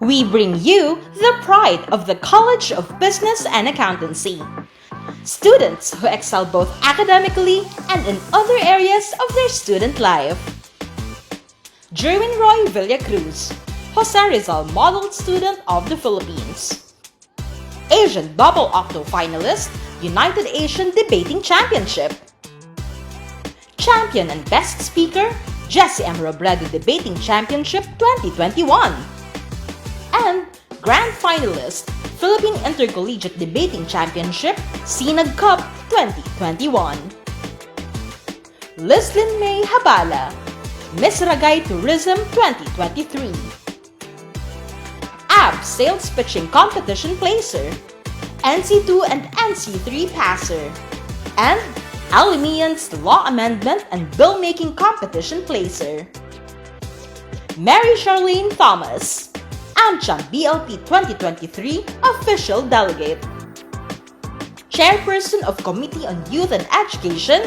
we bring you the pride of the College of Business and Accountancy. Students who excel both academically and in other areas of their student life. 𝙤𝙗𝙧𝙬𝙬 Villacruz, Jose Rizal Model Student of the Philippines. Asian Double-Octo Finalist, United Asian Debating Championship. Champion and Best Speaker, 𝙤𝙤 Debating Championship 2021. And Grand Finalist, Philippine Intercollegiate Debating Championship, Sinag Cup 2021. Lislyn May Habala, Miss Ragay Tourism 2023. ABBS Sales Pitching Competition Placer, NC2 and NC3 Passer, and LMIANS Law Amendment and Bill Making Competition Placer. Mary Charlene Thomas, AmCham BLP 2023 Official Delegate. Chairperson of Committee on Youth and Education,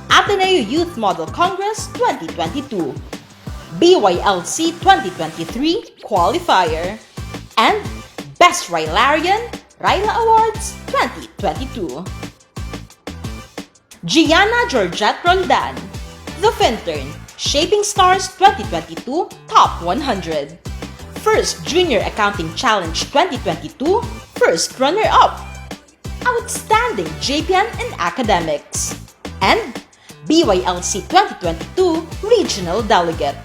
Ateneo Youth Model Congress 2022, BYLC 2023 Qualifier, and Best Rilarian, Ryla Awards 2022. Gianna Georgette Roldan, The Fintern, Shaping Stars 2022 Top 100. First Junior Accounting Challenge 2022 First Runner-Up. Outstanding JPN in Academics. And BYLC 2022 Regional Delegate.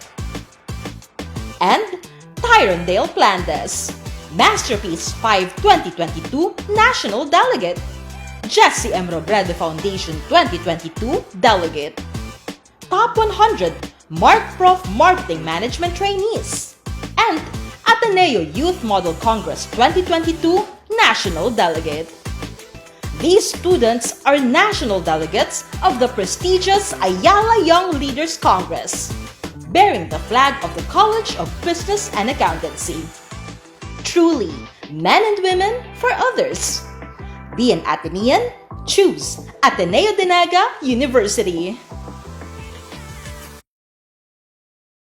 And Tyrondale Plandes, Masterpiece 5 2022 National Delegate. Jessie M. Robredo Foundation 2022 Delegate. Top 100 Mark Prof Marketing Management Trainees. And Ateneo Youth Model Congress 2022 National Delegate. These students are national delegates of the prestigious Ayala Young Leaders Congress, bearing the flag of the College of Business and Accountancy. Truly, men and women for others. Be an Atenean? Choose Ateneo de Naga University.